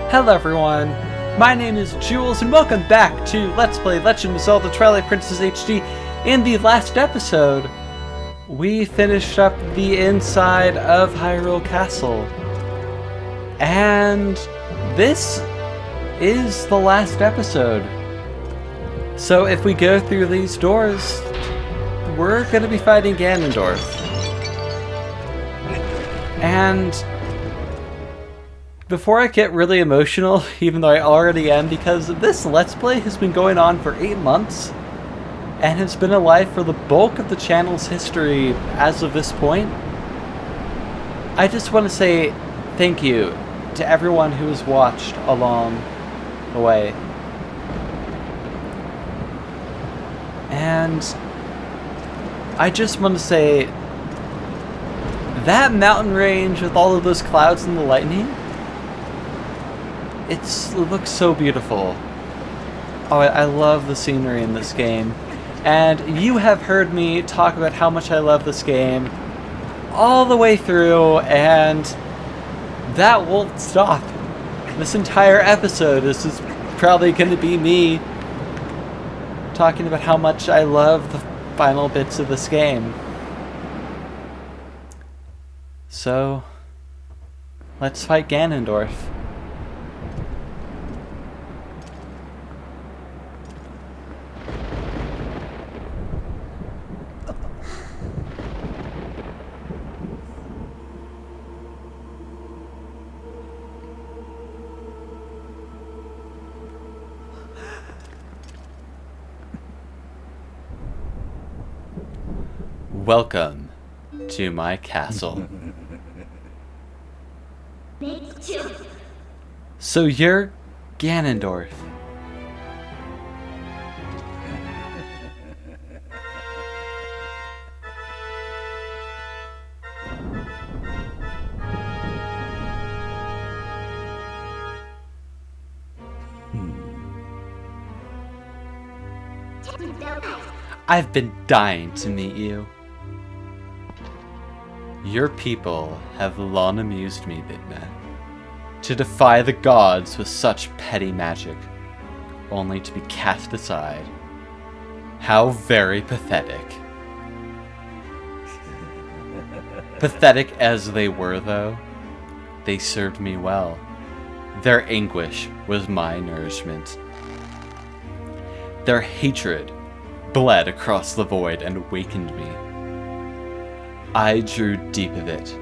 Hello everyone, my name is Jules and welcome back to Let's Play Legend of Zelda Twilight Princess HD. In the last episode, we finished up the inside of Hyrule Castle. And this is the last episode. So if we go through these doors, we're going to be fighting Ganondorf. And before I get really emotional, even though I already am, because this Let's Play has been going on for 8 months, and has been alive for the bulk of the channel's history as of this point, I just want to say thank you to everyone who has watched along the way. And I just want to say, that mountain range with all of those clouds and the lightning, it looks so beautiful. Oh, I love the scenery in this game. And you have heard me talk about how much I love this game all the way through, and that won't stop. This entire episode is just probably going to be me talking about how much I love the final bits of this game. So, let's fight Ganondorf. Welcome to my castle. So you're Ganondorf. I've been dying to meet you. Your people have long amused me, Big Man. To defy the gods with such petty magic, only to be cast aside. How very pathetic. Pathetic as they were, though, they served me well. Their anguish was my nourishment. Their hatred bled across the void and wakened me. I drew deep of it,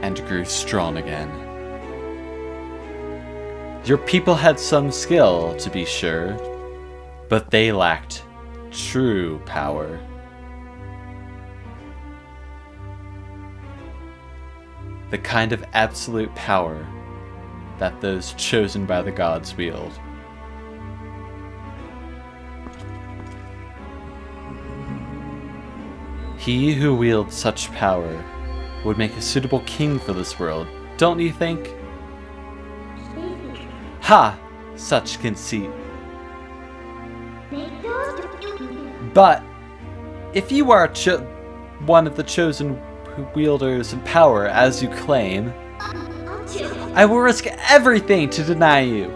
and grew strong again. Your people had some skill, to be sure, but they lacked true power. The kind of absolute power that those chosen by the gods wield. He who wields such power would make a suitable king for this world, don't you think? Ha! Such conceit. But if you are one of the chosen wielders of power, as you claim, I will risk everything to deny you.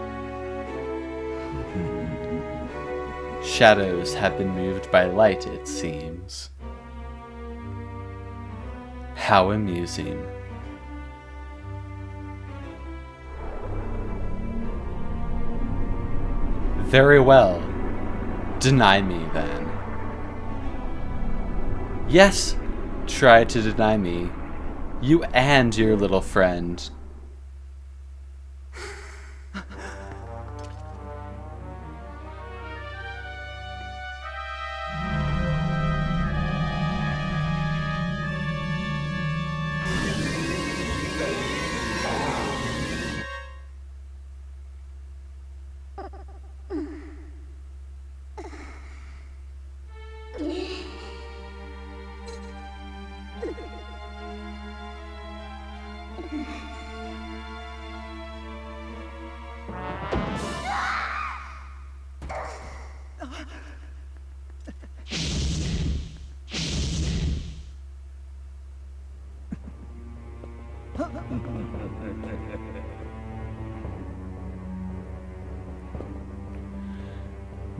Shadows have been moved by light, it seems. How amusing. Very well. Deny me, then. Yes, try to deny me. You and your little friend.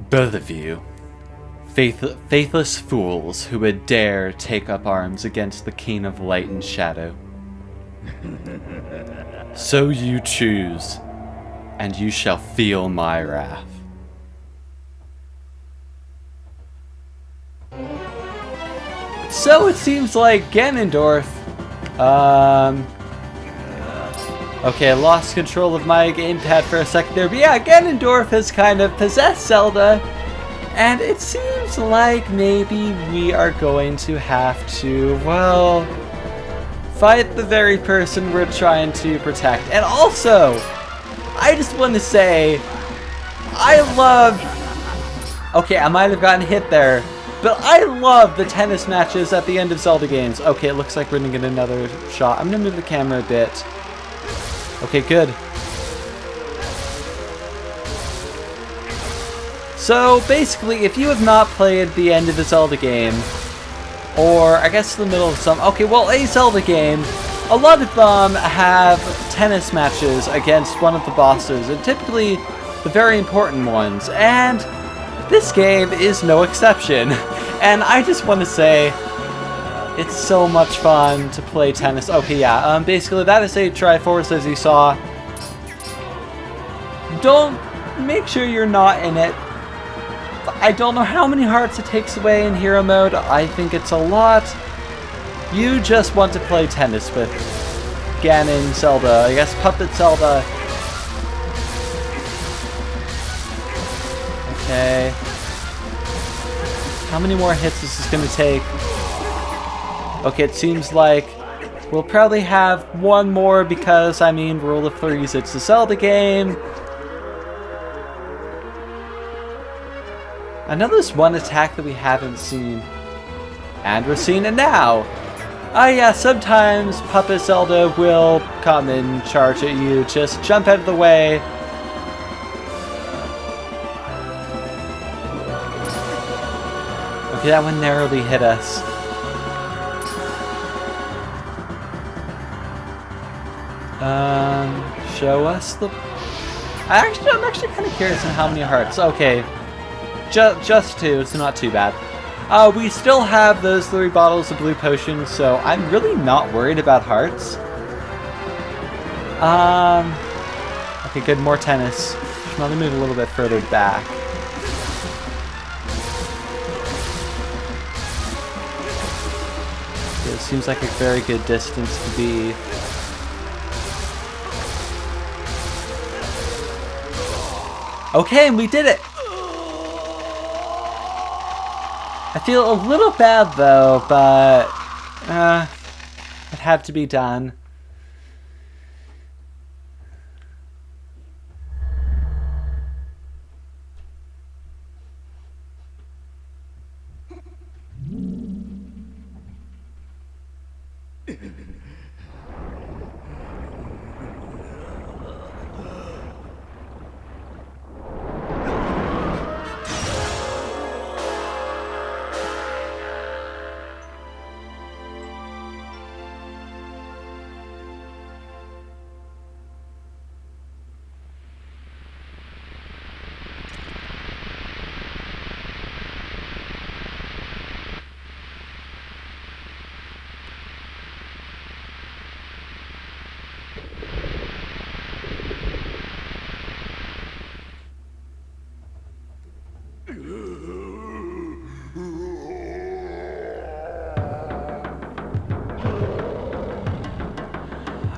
Both of you, faithless fools who would dare take up arms against the King of Light and Shadow. So you choose, and you shall feel my wrath. So it seems like Ganondorf, okay, I lost control of my gamepad for a second there, but yeah, Ganondorf has kind of possessed Zelda, and it seems like maybe we are going to have to, well, fight the very person we're trying to protect. And also, I just want to say, I love, okay, I might have gotten hit there, but I love the tennis matches at the end of Zelda games. Okay, it looks like we're gonna get another shot. I'm gonna move the camera a bit. Okay, good. So basically, if you have not played the end of a Zelda game, or I guess the middle of some, okay, well, a Zelda game, a lot of them have tennis matches against one of the bosses, and typically the very important ones, and this game is no exception. And I just want to say, it's so much fun to play tennis. Okay, yeah, basically that is a Triforce, as you saw. Don't, make sure you're not in it. I don't know how many hearts it takes away in hero mode. I think it's a lot. You just want to play tennis with Ganon, Zelda, I guess Puppet Zelda. Okay. How many more hits is this going to take? Okay, it seems like we'll probably have one more because, I mean, rule of threes, it's a Zelda game. I know there's one attack that we haven't seen. And we're seeing it now! Ah, yeah, sometimes Puppet Zelda will come and charge at you. Just jump out of the way. Okay, that one narrowly hit us. Show us the... I'm actually kind of curious on how many hearts. Okay. Just two, so not too bad. We still have those 3 bottles of blue potions, so I'm really not worried about hearts. Okay, good, more tennis. Let me move a little bit further back. Okay, it seems like a very good distance to be. Okay, and we did it! I feel a little bad though, but it had to be done.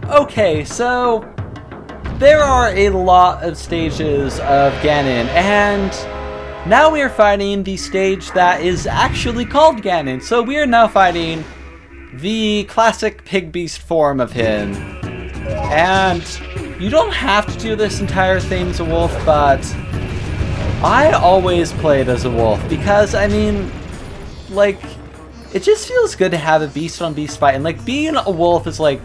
Okay, so there are a lot of stages of Ganon, and now we are fighting the stage that is actually called Ganon. So we are now fighting the classic pig beast form of him. And you don't have to do this entire thing as a wolf, but I always played as a wolf because, I mean, like, it just feels good to have a beast on beast fight, and like being a wolf is like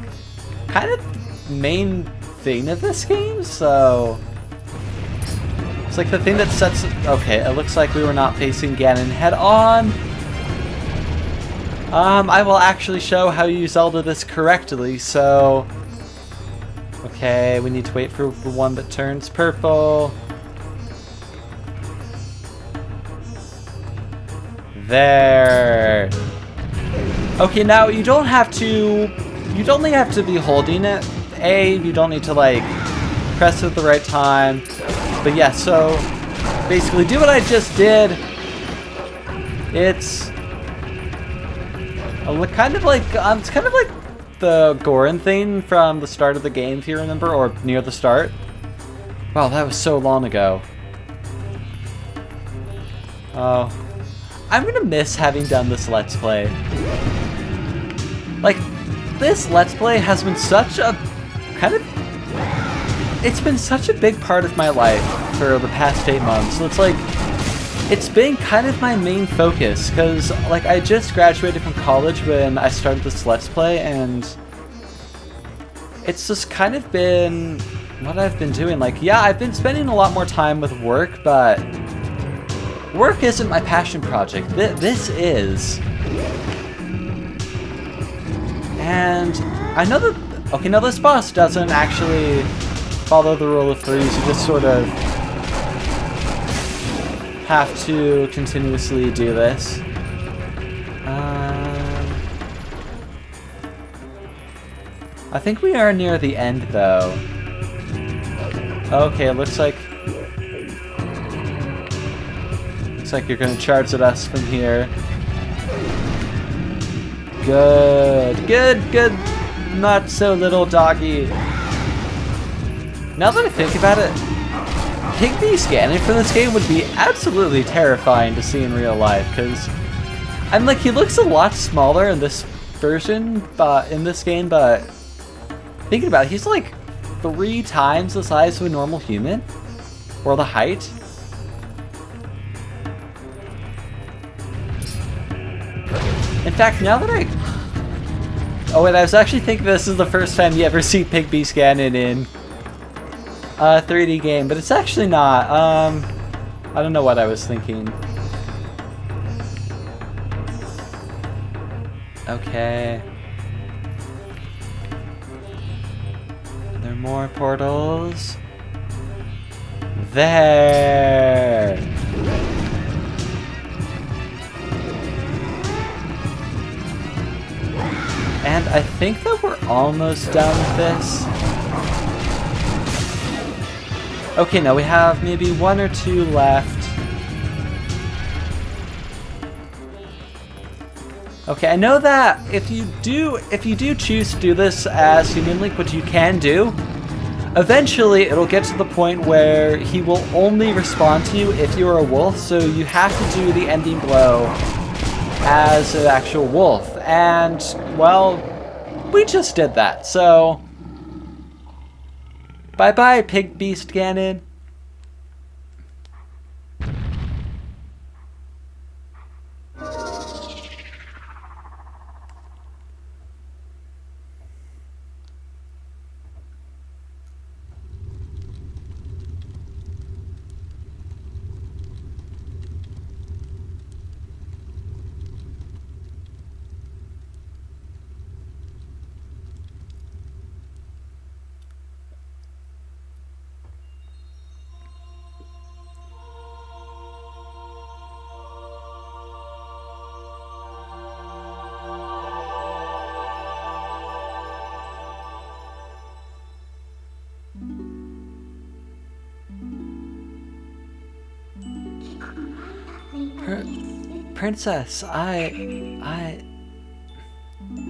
kind of the main thing of this game, so it's like the thing that sets it. Okay, it looks like we were not facing Ganon head on. I will actually show how you Zelda this correctly, so okay, we need to wait for the one that turns purple. There. Okay, now you don't have to... You'd only have to be holding it. You don't need to, like, press it at the right time. But yeah, so basically do what I just did. It's kind of like the Goron thing from the start of the game, if you remember, or near the start. Wow, that was so long ago. Oh, I'm gonna miss having done this Let's Play. Like, this Let's Play has been such a it's been such a big part of my life for the past 8 months. So it's like, it's been kind of my main focus, because like I just graduated from college when I started this Let's Play, and it's just kind of been what I've been doing. Like, yeah, I've been spending a lot more time with work, but work isn't my passion project. This is. And I know that, okay, no, this boss doesn't actually follow the rule of threes. You just sort of have to continuously do this. I think we are near the end, though. Okay, it looks like you're gonna charge at us from here. Good. Not so little doggy. Now that I think about it, Pigby scanning for this game would be absolutely terrifying to see in real life, because I'm like, he looks a lot smaller in this version, but in this game, but thinking about it, he's like 3 times the size of a normal human, or the height. In fact, now that oh wait, I was actually thinking this is the first time you ever see Pigby scanning in a 3D game, but it's actually not. I don't know what I was thinking. Okay. Are there more portals? There! And I think that we're almost done with this. Okay, now we have maybe 1 or 2 left. Okay, I know that if you do choose to do this as Human Link, which you can do, eventually it'll get to the point where he will only respond to you if you're a wolf, so you have to do the ending blow as an actual wolf. And, well, we just did that, so bye-bye, Pig Beast Ganon. Princess, I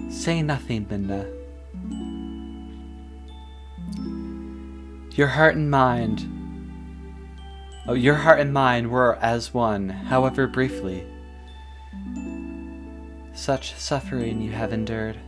say nothing, Linda. Your heart and mind. Oh, your heart and mind were as one, however briefly. Such suffering you have endured.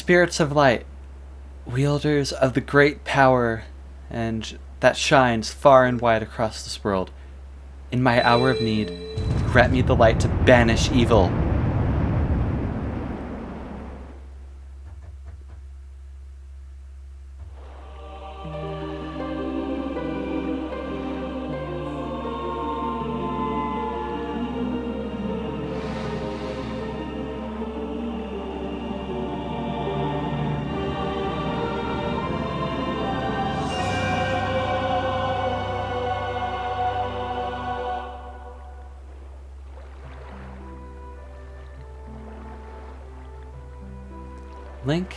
Spirits of light, wielders of the great power and that shines far and wide across this world, in my hour of need, grant me the light to banish evil. Link,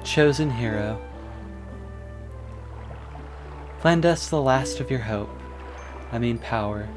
chosen hero, lend us the last of your hope, power.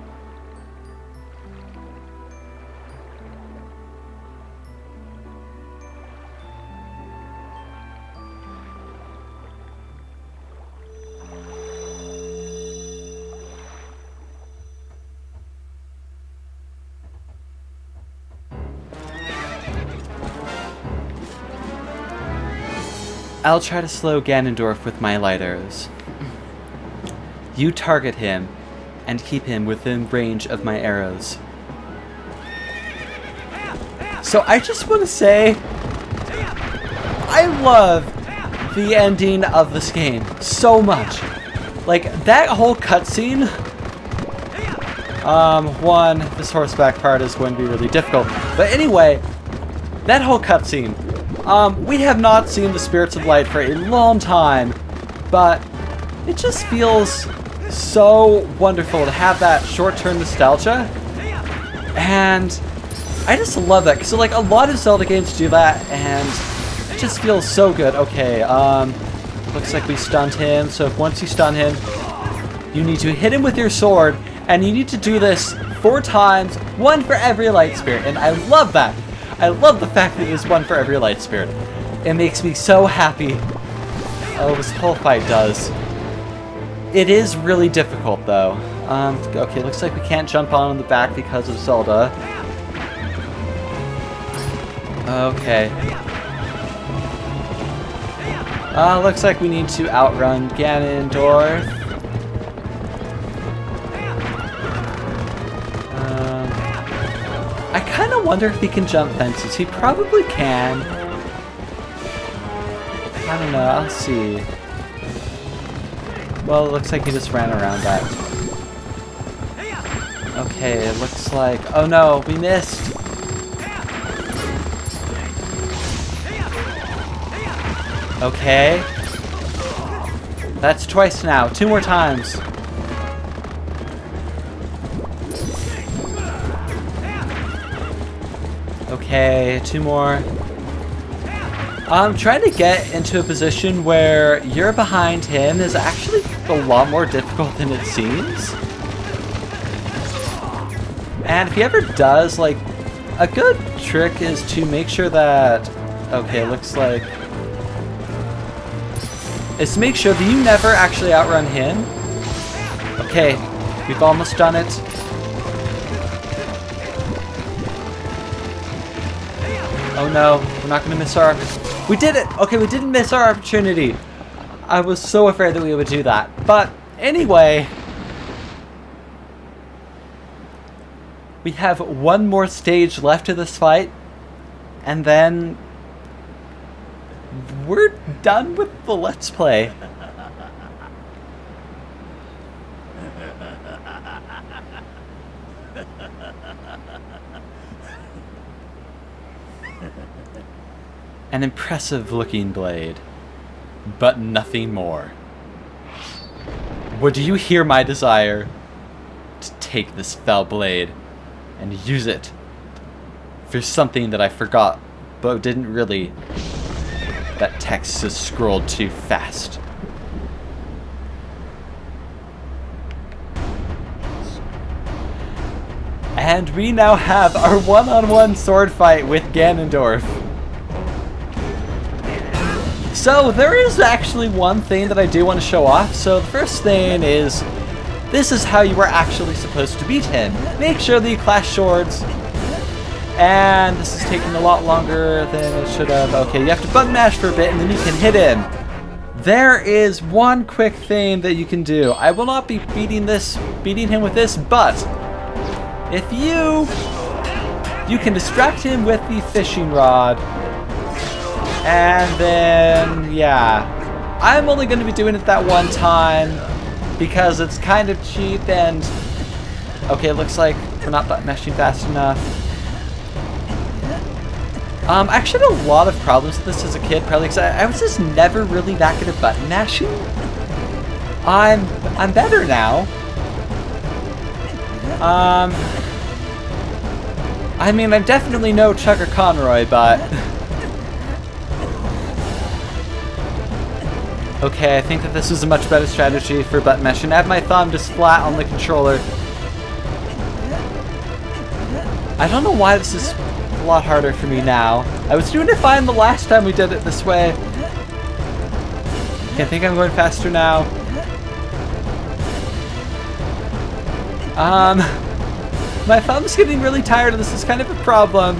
I'll try to slow Ganondorf with my light arrows. You target him and keep him within range of my arrows. So I just want to say, I love the ending of this game so much. Like, that whole cutscene, this horseback part is going to be really difficult. But anyway, that whole cutscene, we have not seen the Spirits of Light for a long time, but it just feels so wonderful to have that short-term nostalgia, and I just love that, because like a lot of Zelda games do that, and it just feels so good. Okay, looks like we stunned him, so if once you stun him, you need to hit him with your sword, and you need to do this 4 times, 1 for every light spirit, and I love that. I love the fact that there's 1 for every light spirit. It makes me so happy. Oh, this whole fight does. It is really difficult, though. Okay, looks like we can't jump on the back because of Zelda. Okay. Looks like we need to outrun Ganondorf. I kind of wonder if he can jump fences. He probably can. I don't know. I'll see. Well, it looks like he just ran around that. Okay, it looks like... Oh no, we missed! Okay. That's twice now. 2 more times. Okay, 2 more. I'm trying to get into a position where you're behind him is actually a lot more difficult than it seems. And if he ever does, like, a good trick is to make sure that... Okay, looks like... is to make sure that you never actually outrun him. Okay, we've almost done it. Oh no, we're not going to miss our... We did it! Okay, we didn't miss our opportunity. I was so afraid that we would do that. But anyway, we have 1 more stage left of this fight, and then we're done with the Let's Play. An impressive looking blade, but nothing more. Would you hear my desire to take this fell blade and use it for something that I forgot, but didn't really... That text is scrolled too fast. And we now have our one-on-one sword fight with Ganondorf. So there is actually one thing that I do want to show off. So the first thing is, this is how you are actually supposed to beat him. Make sure that you clash swords, And this is taking a lot longer than it should have. Okay, you have to button mash for a bit and then you can hit him. There is one quick thing that you can do. I will not be beating him with this, but if you can distract him with the fishing rod. And then, yeah. I'm only going to be doing it that one time because it's kind of cheap and... Okay, it looks like we're not button mashing fast enough. I actually had a lot of problems with this as a kid, probably because I was just never really that good at button mashing. I'm better now. I mean, I'm definitely no Chuck or Conroy, but... Okay, I think that this is a much better strategy for button mashing. I have my thumb just flat on the controller. I don't know why this is a lot harder for me now. I was doing it fine the last time we did it this way. Okay, I think I'm going faster now. My thumb's getting really tired and this is kind of a problem.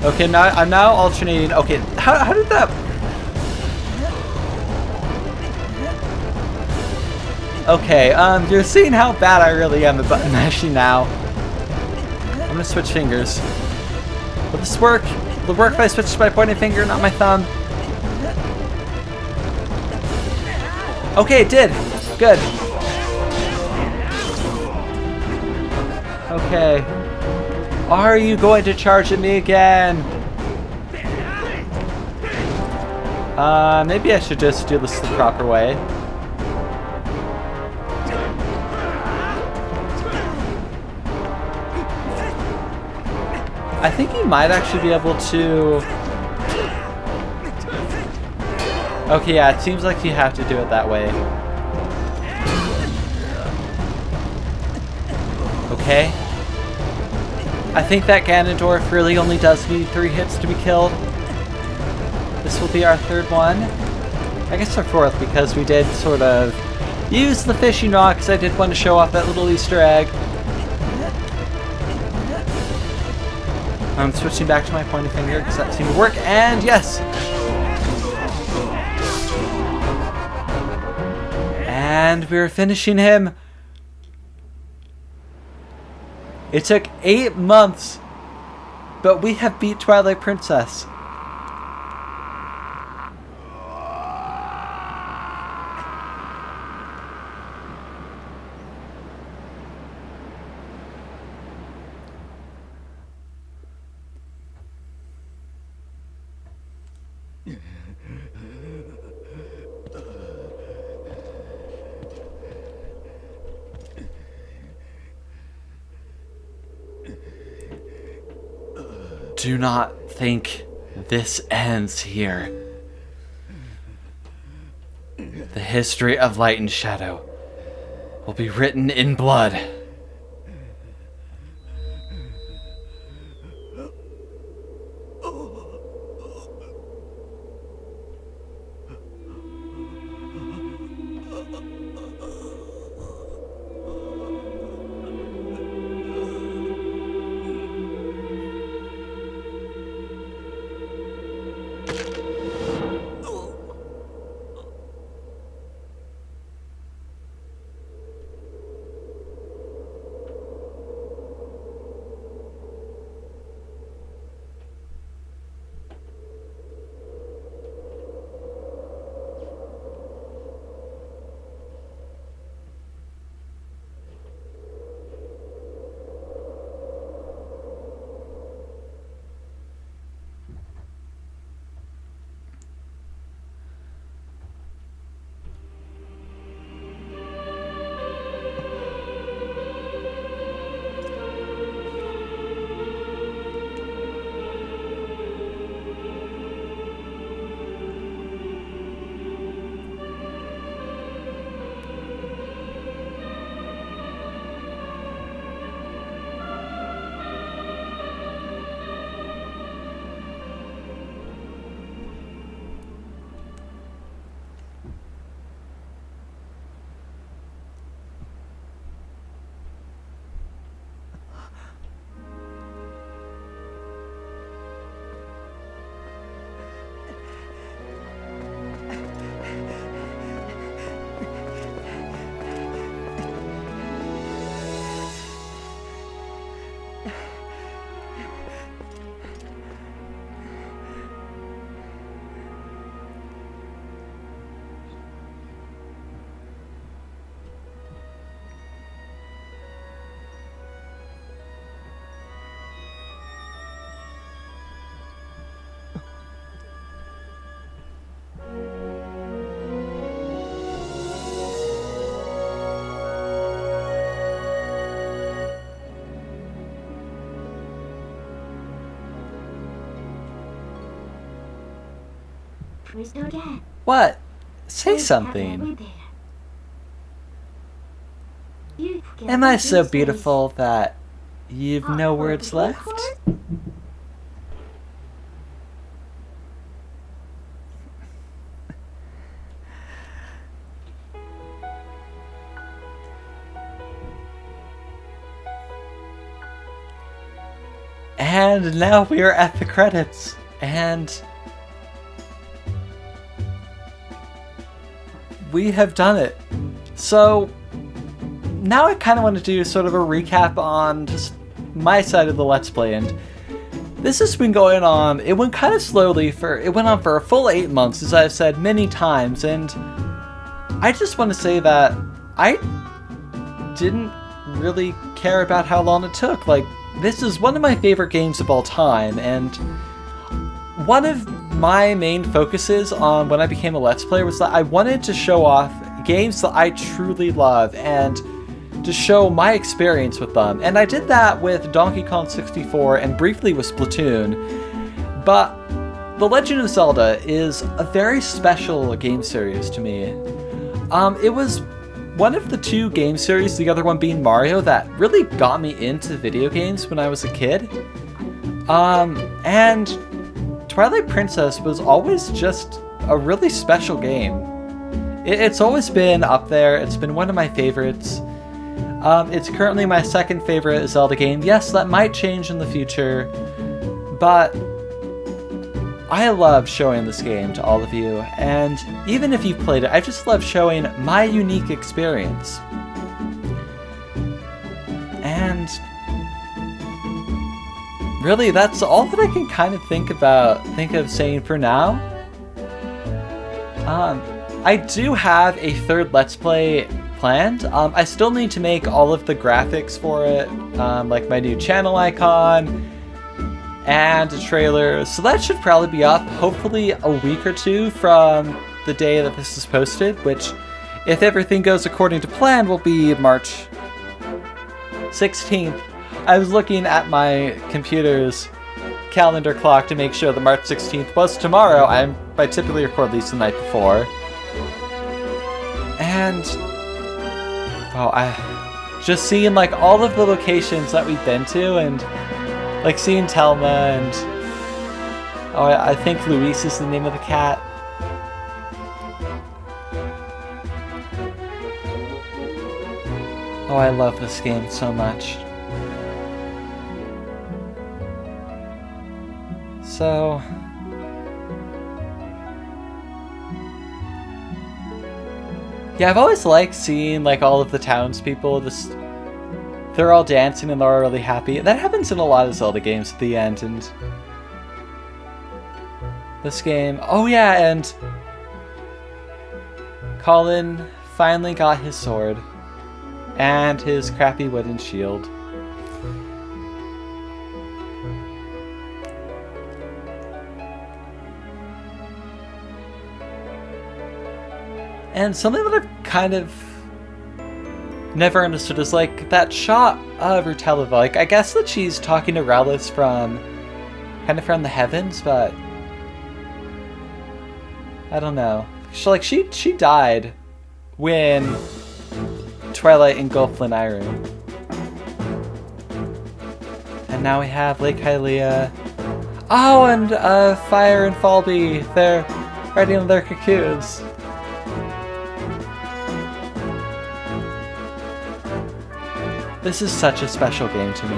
Okay, now I'm alternating. Okay, how did that... Okay, you're seeing how bad I really am at button mashing now. I'm gonna switch fingers. Will this work? Will it work if I switch to my pointing finger, not my thumb? Okay, it did. Good. Okay. Are you going to charge at me again? Maybe I should just do this the proper way. I think he might actually be able to... Okay, yeah, it seems like you have to do it that way. Okay. I think that Ganondorf really only does need 3 hits to be killed. This will be our 3rd one. I guess our 4th because we did sort of use the fishing rod because I did want to show off that little Easter egg. I'm switching back to my pointing finger because that seemed to work, and yes! And we're finishing him. It took 8 months, but we have beat Twilight Princess. Do not think this ends here. The history of Light and Shadow will be written in blood. What? Say something. Am I so beautiful that you've no words left? And now we are at the credits, and we have done it. So now I kind of want to do sort of a recap on just my side of the Let's Play, and this has been going on, it went kind of slowly, it went on for a full 8 months, as I've said many times, and I just want to say that I didn't really care about how long it took. Like, this is one of my favorite games of all time, and one of my main focuses on when I became a Let's Player was that I wanted to show off games that I truly love and to show my experience with them. And I did that with Donkey Kong 64 and briefly with Splatoon. But The Legend of Zelda is a very special game series to me. It was one of the two game series, the other one being Mario, that really got me into video games when I was a kid. And Twilight Princess was always just a really special game. It's always been up there. It's been one of my favorites. It's currently my second favorite Zelda game. Yes, that might change in the future, but I love showing this game to all of you, and even if you've played it, I just love showing my unique experience. And really, that's all that I can kind of think of saying for now. I do have a third Let's Play planned. I still need to make all of the graphics for it, like my new channel icon, and a trailer, so that should probably be up hopefully a week or two from the day that this is posted, which, if everything goes according to plan, will be March 16th. I was looking at my computer's calendar clock to make sure that March 16th was tomorrow. I typically record these the night before. And I just seeing like all of the locations that we've been to, and like seeing Telma, and I think Luis is the name of the cat. Oh, I love this game so much. So yeah, I've always liked seeing like all of the townspeople just, they're all dancing and they're all really happy. That happens in a lot of Zelda games at the end, and this game, oh yeah, and Colin finally got his sword and his crappy wooden shield. And something that I've kind of never understood is like that shot of Rutella. Like, I guess that she's talking to Relics from from the heavens, but I don't know. She died when Twilight engulfed Lanayru. And now we have Lake Hylia. Oh, and Fire and Falby. They're riding on their cocoons. This is such a special game to me.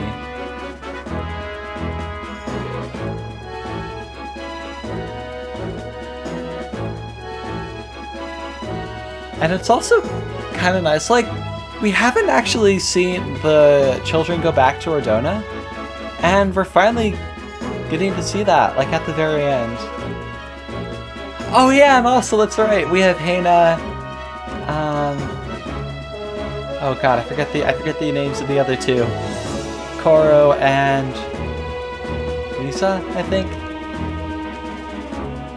And it's also kind of nice, like, we haven't actually seen the children go back to Ordona, and we're finally getting to see that, like, at the very end. Oh yeah, and also, that's right, we have Hena, oh god, I forget the names of the other two. Koro and Lisa, I think.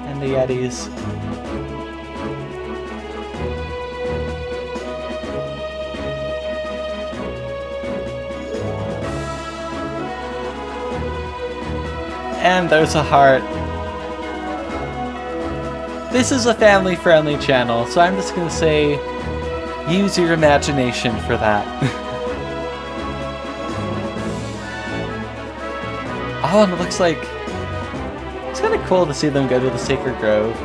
And the Yetis. And there's a heart. this is a family-friendly channel, so I'm just gonna say, use your imagination for that. Oh, and it looks like it's kind of cool to see them go to the Sacred Grove.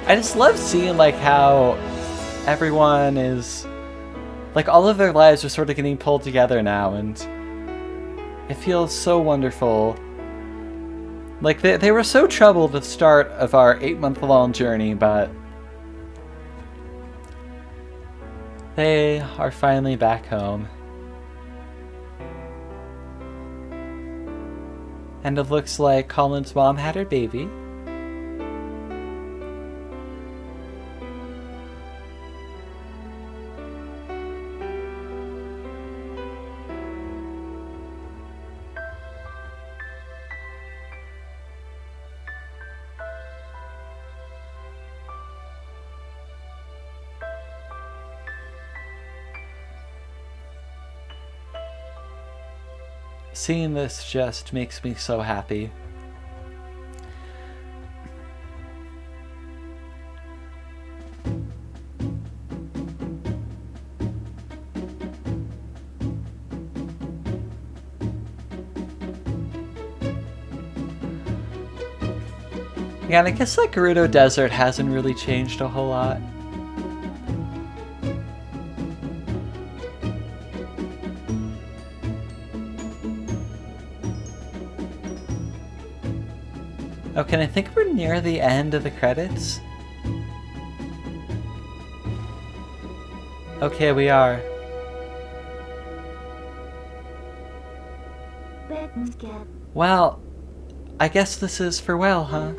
I just love seeing like how everyone is, like all of their lives are sort of getting pulled together now, and it feels so wonderful. Like they were so troubled at the start of our 8-month-long journey, but they are finally back home. And it looks like Colin's mom had her baby. Seeing this just makes me so happy. Yeah, and I guess like Gerudo Desert hasn't really changed a whole lot. Okay, I think we're near the end of the credits. Okay, we are. Well, I guess this is farewell, huh?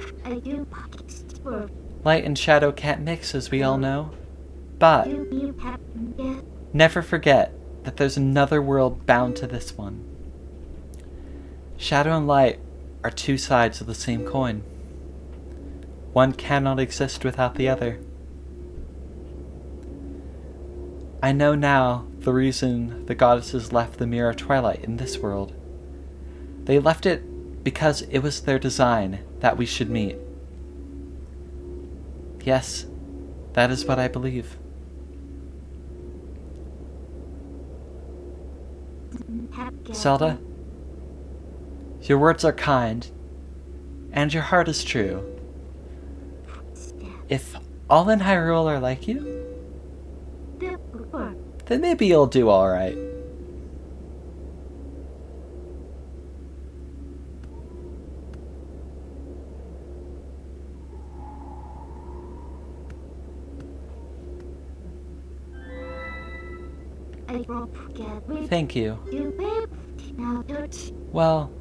Light and shadow can't mix, as we all know. But never forget that there's another world bound to this one. Shadow and light are two sides of the same coin. One cannot exist without the other. I know now the reason the goddesses left the Mirror Twilight in this world. They left it because it was their design that we should meet. Yes, that is what I believe. Zelda, your words are kind, and your heart is true. If all in Hyrule are like you, then maybe you'll do alright. Thank you. Well,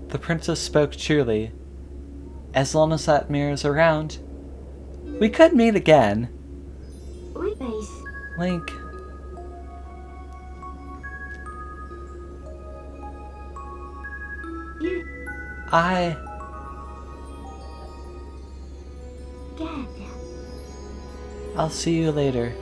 the princess spoke truly. As long as that mirror's around, we could meet again. Link. I'll see you later.